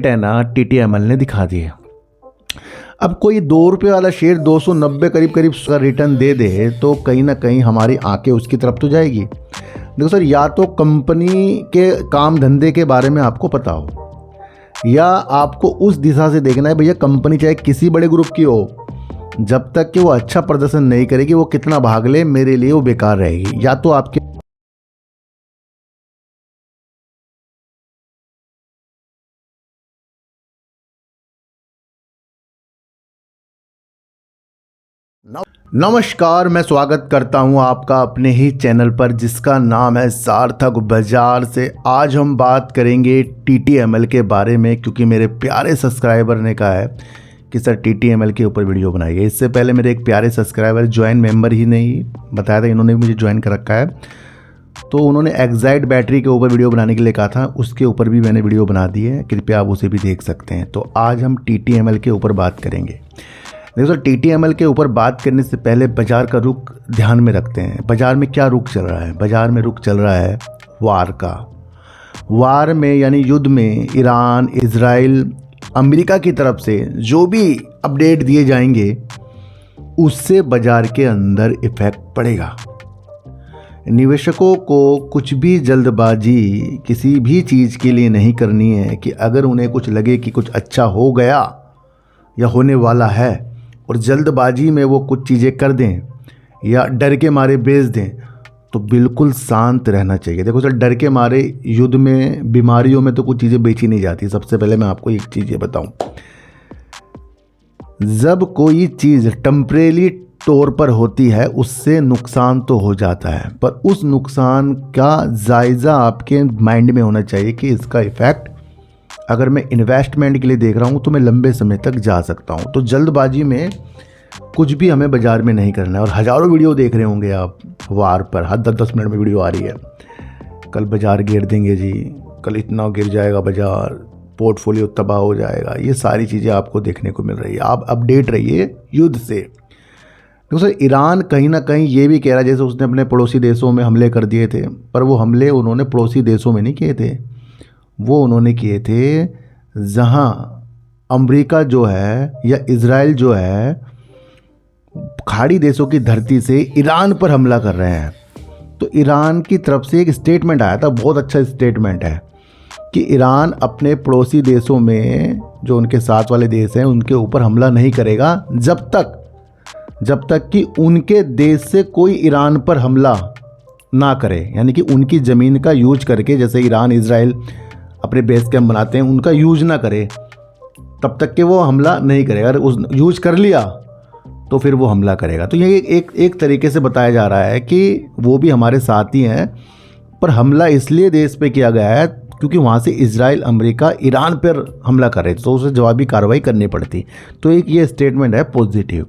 Target है ना TTML ने दिखा दिए। अब कोई 2 रुपये वाला शेयर 290 करीब करीब रिटर्न दे दे तो कहीं ना कहीं हमारी आंखें उसकी तरफ तो जाएगी। देखो सर, या तो कंपनी के काम धंधे के बारे में आपको पता हो, या आपको उस दिशा से देखना है भैया कंपनी चाहे किसी बड़े ग्रुप की हो, जब तक कि वो अच्छा प्रदर्शन नहीं करेगी, वो कितना भाग ले, मेरे लिए वो बेकार रहेगी। या तो आपके नमस्कार, मैं स्वागत करता हूं आपका अपने ही चैनल पर जिसका नाम है सार्थक बाजार से। आज हम बात करेंगे टीटीएमएल के बारे में, क्योंकि मेरे प्यारे सब्सक्राइबर ने कहा है कि सर टीटीएमएल के ऊपर वीडियो बनाइए। इससे पहले मेरे एक प्यारे सब्सक्राइबर ज्वाइन मेंबर ही नहीं बताया था, इन्होंने मुझे ज्वाइन कर रखा है, तो उन्होंने एक्साइट बैटरी के ऊपर वीडियो बनाने के लिए कहा था। उसके ऊपर भी मैंने वीडियो बना दी है, कृपया आप उसे भी देख सकते हैं। तो आज हम टीटीएमएल के ऊपर बात करेंगे। देखो सर, टीटीएमएल के ऊपर बात करने से पहले बाज़ार का रुख ध्यान में रखते हैं। बाज़ार में क्या रुख चल रहा है? बाज़ार में रुख चल रहा है वार का। वार में यानी युद्ध में ईरान, इजराइल, अमेरिका की तरफ से जो भी अपडेट दिए जाएंगे उससे बाज़ार के अंदर इफेक्ट पड़ेगा। निवेशकों को कुछ भी जल्दबाजी किसी भी चीज़ के लिए नहीं करनी है कि अगर उन्हें कुछ लगे कि कुछ अच्छा हो गया या होने वाला है और जल्दबाजी में वो कुछ चीज़ें कर दें या डर के मारे बेच दें, तो बिल्कुल शांत रहना चाहिए। देखो सर, डर के मारे युद्ध में, बीमारियों में तो कुछ चीज़ें बेची नहीं जाती। सबसे पहले मैं आपको एक चीज़ ये बताऊं, जब कोई चीज़ टेम्परेरी तौर पर होती है उससे नुकसान तो हो जाता है, पर उस नुकसान का जायज़ा आपके माइंड में होना चाहिए कि इसका इफ़ेक्ट अगर मैं इन्वेस्टमेंट के लिए देख रहा हूँ तो मैं लंबे समय तक जा सकता हूँ। तो जल्दबाजी में कुछ भी हमें बाज़ार में नहीं करना है। और हज़ारों वीडियो देख रहे होंगे आप वार पर, हर 10-10 मिनट में वीडियो आ रही है, कल बाज़ार गिर देंगे जी, कल इतना गिर जाएगा बाज़ार, पोर्टफोलियो तबाह हो जाएगा। ये सारी चीज़ें आपको देखने को मिल रही है। आप अपडेट रहिए युद्ध से। देखो सर, ईरान कहीं ना कहीं ये भी कह रहा है जैसे उसने अपने पड़ोसी देशों में हमले कर दिए थे, पर वो हमले उन्होंने पड़ोसी देशों में नहीं किए थे, वो उन्होंने किए थे जहां अमेरिका जो है या इजराइल जो है खाड़ी देशों की धरती से ईरान पर हमला कर रहे हैं। तो ईरान की तरफ से एक स्टेटमेंट आया था, बहुत अच्छा स्टेटमेंट है, कि ईरान अपने पड़ोसी देशों में जो उनके साथ वाले देश हैं उनके ऊपर हमला नहीं करेगा जब तक कि उनके देश से कोई ईरान पर हमला ना करे। यानी कि उनकी ज़मीन का यूज करके, जैसे ईरान इजराइल अपने बेस कैंप बनाते हैं, उनका यूज ना करे तब तक कि वो हमला नहीं करेगा। अगर उस यूज कर लिया तो फिर वो हमला करेगा। तो ये एक तरीके से बताया जा रहा है कि वो भी हमारे साथ ही हैं, पर हमला इसलिए देश पे किया गया है क्योंकि वहाँ से इजराइल, अमेरिका ईरान पर हमला कर रहे थे, तो उसे जवाबी कार्रवाई करनी पड़ती। तो एक ये स्टेटमेंट है पॉजिटिव।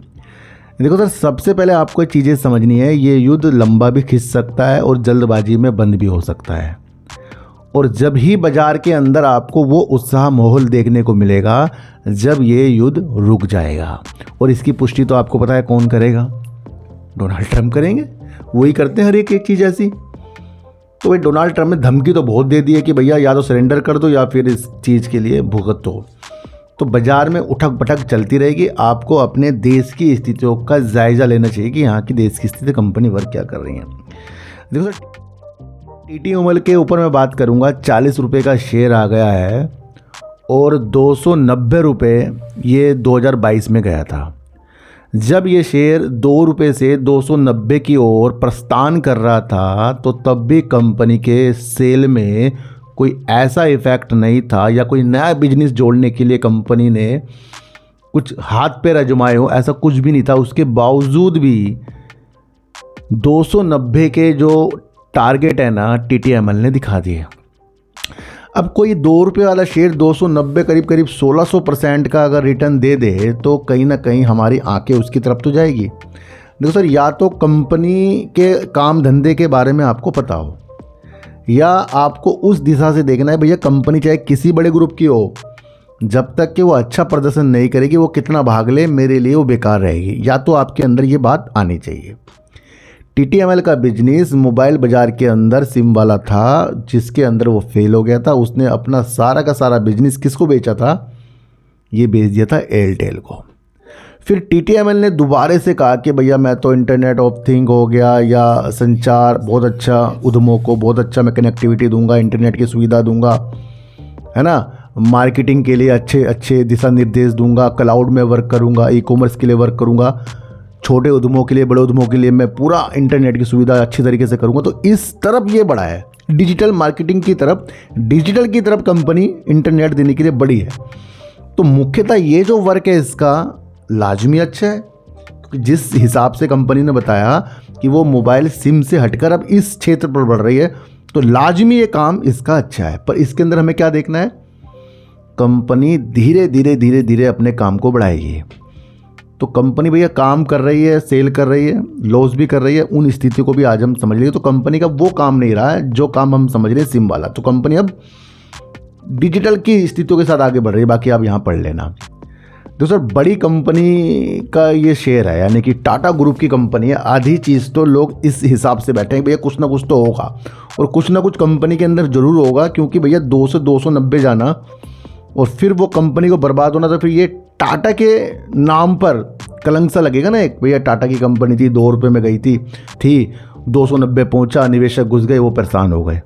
देखो सर, सबसे पहले आपको चीज़ें समझनी है, ये युद्ध लंबा भी खिंच सकता है और जल्दबाजी में बंद भी हो सकता है। और जब ही बाज़ार के अंदर आपको वो उत्साह माहौल देखने को मिलेगा जब ये युद्ध रुक जाएगा। और इसकी पुष्टि तो आपको पता है कौन करेगा? डोनाल्ड ट्रंप करेंगे। वही करते हैं हर एक चीज़ ऐसी। तो भाई डोनाल्ड ट्रंप ने धमकी तो बहुत दे दी है कि भैया या तो सरेंडर कर दो या फिर इस चीज़ के लिए भुगत हो। तो बाज़ार में उठक पटक चलती रहेगी। आपको अपने देश की स्थितियों का जायज़ा लेना चाहिए कि यहाँ की देश की स्थिति, कंपनी वर्क क्या कर रही है। देखो सर, टीटीएमएल के ऊपर मैं बात करूँगा, 40 रुपये का शेयर आ गया है और 290 रुपये ये 2022 में गया था। जब ये शेयर 2 रुपये से 290 की ओर प्रस्थान कर रहा था तो तब भी कंपनी के सेल में कोई ऐसा इफेक्ट नहीं था या कोई नया बिजनेस जोड़ने के लिए कंपनी ने कुछ हाथ पे आजमाए हो, ऐसा कुछ भी नहीं था। उसके बावजूद भी 290 के जो टारगेट है ना टीटीएमएल ने दिखा दिए। अब कोई 2 रुपये वाला शेयर 290 करीब करीब 1600% का अगर रिटर्न दे दे तो कहीं ना कहीं हमारी आंखें उसकी तरफ तो जाएगी। देखो सर, या तो कंपनी के काम धंधे के बारे में आपको पता हो, या आपको उस दिशा से देखना है भैया कंपनी चाहे किसी बड़े ग्रुप की हो, जब तक कि वो अच्छा प्रदर्शन नहीं करेगी, वो कितना भाग ले, मेरे लिए वो बेकार रहेगी। या तो आपके अंदर ये बात आनी चाहिए। TTML का बिजनेस मोबाइल बाज़ार के अंदर सिम वाला था, जिसके अंदर वो फेल हो गया था। उसने अपना सारा का सारा बिजनेस किसको बेचा था? ये बेच दिया था एयरटेल को। फिर TTML ने दोबारा से कहा कि भैया मैं तो इंटरनेट ऑफ थिंग हो गया या संचार बहुत अच्छा, उद्यमों को बहुत अच्छा मैं कनेक्टिविटी दूंगा, इंटरनेट की सुविधा दूंगा, है ना, मार्केटिंग के लिए अच्छे अच्छे दिशा निर्देश दूंगा, क्लाउड में वर्क करूंगा, ई-कॉमर्स के लिए वर्क करूंगा, छोटे उद्यमों के लिए, बड़े उद्यमों के लिए मैं पूरा इंटरनेट की सुविधा अच्छी तरीके से करूंगा। तो इस तरफ ये बढ़ा है, डिजिटल मार्केटिंग की तरफ, डिजिटल की तरफ कंपनी इंटरनेट देने के लिए बड़ी है। तो मुख्यतः ये जो वर्क है इसका लाजमी अच्छा है, क्योंकि जिस हिसाब से कंपनी ने बताया कि वो मोबाइल सिम से हटकर अब इस क्षेत्र पर बढ़ रही है, तो लाजमी ये काम इसका अच्छा है। पर इसके अंदर हमें क्या देखना है? कंपनी धीरे धीरे धीरे धीरे अपने काम को बढ़ाएगी। तो कंपनी भैया काम कर रही है, सेल कर रही है, लॉस भी कर रही है, उन स्थिति को भी आज हम समझ लिए। तो कंपनी का वो काम नहीं रहा है जो काम हम समझ रहे हैं सिम वाला। तो कंपनी अब डिजिटल की स्थितियों के साथ आगे बढ़ रही है। बाकी आप यहाँ पढ़ लेना। दूसरा, बड़ी कंपनी का ये शेयर है, यानी कि टाटा ग्रुप की कंपनी है। आधी चीज़ तो लोग इस हिसाब से बैठे हैं भैया कुछ ना कुछ तो होगा, और कुछ ना कुछ कंपनी के अंदर ज़रूर होगा, क्योंकि भैया 2 से 290 जाना और फिर वो कंपनी को बर्बाद होना, तो फिर ये टाटा के नाम पर कलंक सा लगेगा ना। एक भैया टाटा की कंपनी थी, 2 रुपये में गई थी 290 पहुंचा, निवेशक घुस गए, वो परेशान हो गए।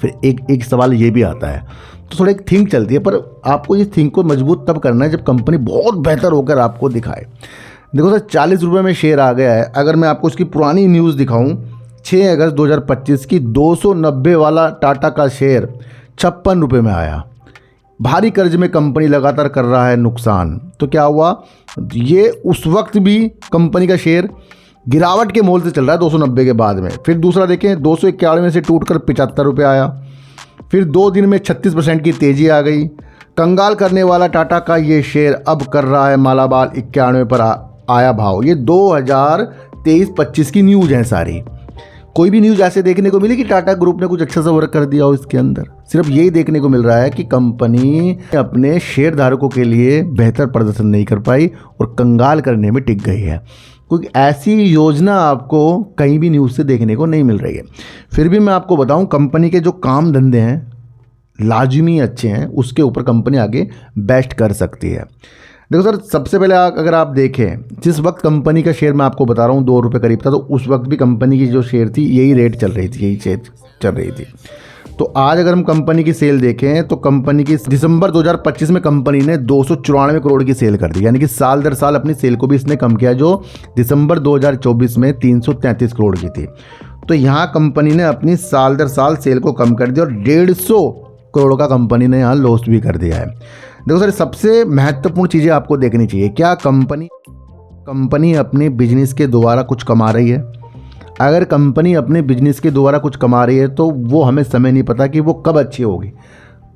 फिर एक सवाल ये भी आता है, तो थोड़ा एक थिंक चलती है, पर आपको ये थिंक को मजबूत तब करना है जब कंपनी बहुत बेहतर होकर आपको दिखाए। देखो सर, 40 रुपये में शेयर आ गया है। अगर मैं आपको उसकी पुरानी न्यूज़ दिखाऊं, 6 अगस्त 2025 की 290 वाला टाटा का शेयर 56 रुपये में आया। भारी कर्ज में कंपनी लगातार कर रहा है नुकसान। तो क्या हुआ? ये उस वक्त भी कंपनी का शेयर गिरावट के मोल से चल रहा है 290 के बाद में। फिर दूसरा देखें, 291 में से टूटकर 75 रुपये आया। फिर 2 दिन में 36% की तेज़ी आ गई। कंगाल करने वाला टाटा का ये शेयर अब कर रहा है मालामाल, 91 पर आया भाव। ये 2023-25 की न्यूज़ हैं सारी। कोई भी न्यूज़ ऐसे देखने को मिली कि टाटा ग्रुप ने कुछ अच्छा सा वर्क कर दिया हो इसके अंदर? सिर्फ यही देखने को मिल रहा है कि कंपनी अपने शेयर धारकों के लिए बेहतर प्रदर्शन नहीं कर पाई और कंगाल करने में टिक गई है। क्योंकि ऐसी योजना आपको कहीं भी न्यूज़ से देखने को नहीं मिल रही है। फिर भी मैं आपको बताऊं, कंपनी के जो काम धंधे हैं लाजमी अच्छे हैं, उसके ऊपर कंपनी आगे बेस्ट कर सकती है। देखो सर, सबसे पहले अगर आप देखें, जिस वक्त कंपनी का शेयर मैं आपको बता रहा हूँ 2 रुपये करीब था, तो उस वक्त भी कंपनी की जो शेयर थी यही रेट चल रही थी, यही शेयर चल रही थी। तो आज अगर हम कंपनी की सेल देखें तो कंपनी की दिसंबर 2025 में कंपनी ने 294 करोड़ की सेल कर दी, यानी कि साल दर साल अपनी सेल को भी इसने कम किया, जो दिसंबर 2024 में 333 करोड़ की थी। तो यहाँ कंपनी ने अपनी साल दर साल सेल को कम कर दिया और 150 करोड़ का कंपनी ने यहाँ लॉस भी कर दिया है। देखो सर, सबसे महत्वपूर्ण चीज़ें आपको देखनी चाहिए। क्या कंपनी अपने बिजनेस के द्वारा कुछ कमा रही है? अगर कंपनी अपने बिजनेस के द्वारा कुछ कमा रही है तो वो हमें समय नहीं पता कि वो कब अच्छी होगी,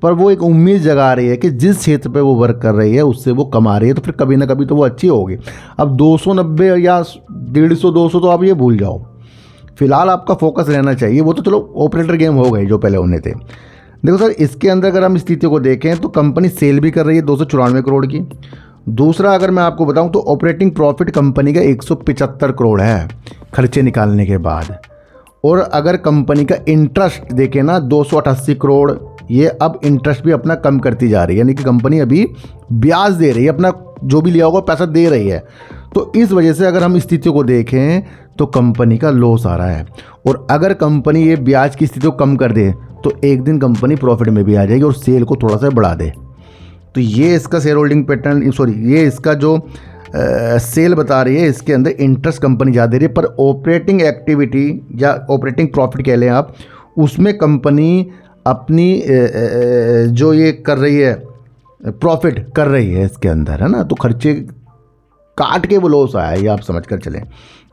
पर वो एक उम्मीद जगा रही है कि जिस क्षेत्र पे वो वर्क कर रही है उससे वो कमा रही है, तो फिर कभी ना कभी तो वो अच्छी होगी। अब 290 या 150-200 तो आप ये भूल जाओ, फिलहाल आपका फोकस रहना चाहिए। वो तो चलो ऑपरेटर गेम हो गए जो पहले होने थे। देखो सर, इसके अंदर अगर हम स्थिति को देखें तो कंपनी सेल भी कर रही है 294 करोड़ की। दूसरा, अगर मैं आपको बताऊं तो ऑपरेटिंग प्रॉफिट कंपनी का 175 करोड़ है खर्चे निकालने के बाद। और अगर कंपनी का इंटरेस्ट देखें ना 288 करोड़, ये अब इंटरेस्ट भी अपना कम करती जा रही है, यानी कि कंपनी अभी ब्याज दे रही है, अपना जो भी लिया होगा पैसा दे रही है। तो इस वजह से अगर हम स्थिति को देखें तो कंपनी का लॉस आ रहा है। और अगर कंपनी ये ब्याज की स्थिति को कम कर दे तो एक दिन कंपनी प्रॉफिट में भी आ जाएगी और सेल को थोड़ा सा बढ़ा दे। तो ये इसका शेयर होल्डिंग पैटर्न, ये इसका जो सेल बता रही है, इसके अंदर इंटरेस्ट कंपनी ज़्यादा दे रही है, पर ऑपरेटिंग एक्टिविटी या ऑपरेटिंग प्रॉफिट कह लें आप, उसमें कंपनी अपनी जो ये कर रही है प्रॉफिट कर रही है इसके अंदर, है ना। तो खर्चे काट के वो लॉस आया, ये आप समझ कर चलें।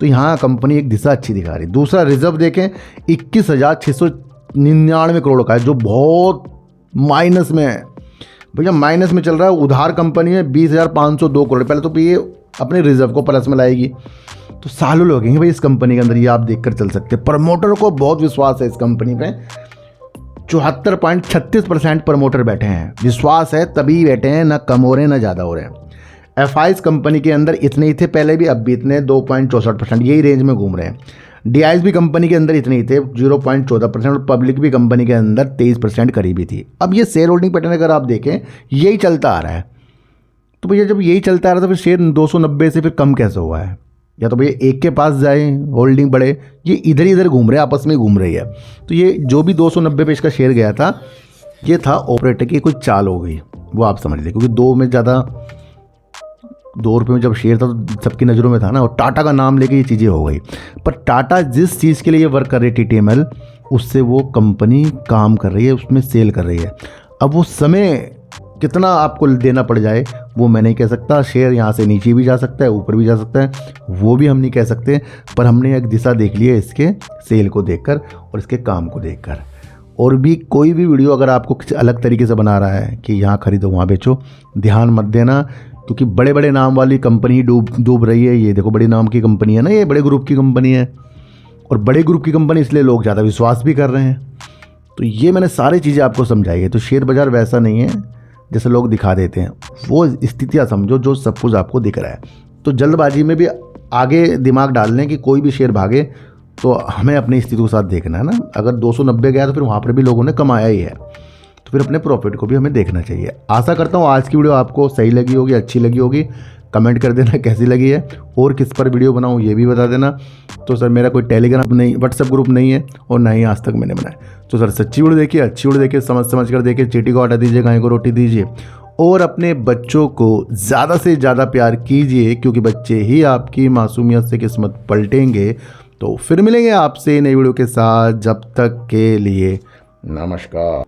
तो यहाँ कंपनी एक दिशा अच्छी दिखा रही है। दूसरा, रिजर्व देखें 21,699 करोड़ का है, जो बहुत माइनस में है भैया, माइनस में चल रहा है। उधार कंपनी है 20,502 करोड़। पहले तो ये अपने रिजर्व को प्लस में लाएगी तो सालों लगेंगे भाई इस कंपनी के अंदर, ये आप देखकर चल सकते हैं। प्रमोटर को बहुत विश्वास है इस कंपनी पे, 74.36% प्रमोटर बैठे हैं। विश्वास है तभी बैठे हैं, ना कम हो रहे हैं ना ज़्यादा हो रहे हैं। एफआईज कंपनी के अंदर इतने ही थे पहले भी, अब भी इतने 2.64%, यही रेंज में घूम रहे हैं। DISB कंपनी के अंदर इतने ही थे 0.14% और पब्लिक भी कंपनी के अंदर 23% करीबी थी। अब ये शेयर होल्डिंग पैटर्न अगर आप देखें यही चलता आ रहा है, तो भैया जब यही चलता आ रहा था फिर शेयर 290 से फिर कम कैसे हुआ है? या तो भैया एक के पास जाए होल्डिंग बढ़े, ये इधर ही इधर घूम रहे हैं, आपस में घूम रही है। तो ये जो भी 290 पे इसका शेयर गया था ये था ऑपरेटर की कोई चाल हो गई, वो आप समझ लें, क्योंकि 2 रुपये में जब शेयर था तो सबकी नज़रों में था ना, और टाटा का नाम लेके ये चीज़ें हो गई। पर टाटा जिस चीज़ के लिए ये वर्क कर रही है TTML, उससे वो कंपनी काम कर रही है, उसमें सेल कर रही है। अब वो समय कितना आपको देना पड़ जाए वो मैं नहीं कह सकता। शेयर यहाँ से नीचे भी जा सकता है, ऊपर भी जा सकता है, वो भी हम नहीं कह सकते। पर हमने एक दिशा देख ली है इसके सेल को देखकर और इसके काम को देखकर। और भी कोई भी वीडियो अगर आपको किसी अलग तरीके से बना रहा है कि यहाँ खरीदो वहाँ बेचो, ध्यान मत देना, क्योंकि बड़े बड़े नाम वाली कंपनी डूब रही है। ये देखो बड़ी नाम की कंपनी है ना, ये बड़े ग्रुप की कंपनी है, और बड़े ग्रुप की कंपनी इसलिए लोग ज़्यादा विश्वास भी कर रहे हैं। तो ये मैंने सारी चीज़ें आपको समझाई है। तो शेयर बाज़ार वैसा नहीं है जैसे लोग दिखा देते हैं, वो स्थितियाँ समझो जो सब कुछ आपको दिख रहा है। तो जल्दबाजी में भी आगे दिमाग डाल लें कि कोई भी शेयर भागे तो हमें अपनी स्थिति के साथ देखना है ना। अगर 290 गया तो फिर वहाँ पर भी लोगों ने कमाया ही है, तो फिर अपने प्रॉफिट को भी हमें देखना चाहिए। आशा करता हूँ आज की वीडियो आपको सही लगी होगी, अच्छी लगी होगी। कमेंट कर देना कैसी लगी है और किस पर वीडियो बनाऊँ ये भी बता देना। तो सर मेरा कोई टेलीग्राम नहीं, व्हाट्सएप ग्रुप नहीं है और ना ही आज तक मैंने बनाया। तो सर सच्ची वीडियो देखिए, अच्छी वीडियो देखिए, समझ कर देखिए, चीटी को आटा दीजिए, गाय को रोटी दीजिए और अपने बच्चों को ज़्यादा से ज़्यादा प्यार कीजिए, क्योंकि बच्चे ही आपकी मासूमियत से किस्मत पलटेंगे। तो फिर मिलेंगे आपसे नई वीडियो के साथ, जब तक के लिए नमस्कार।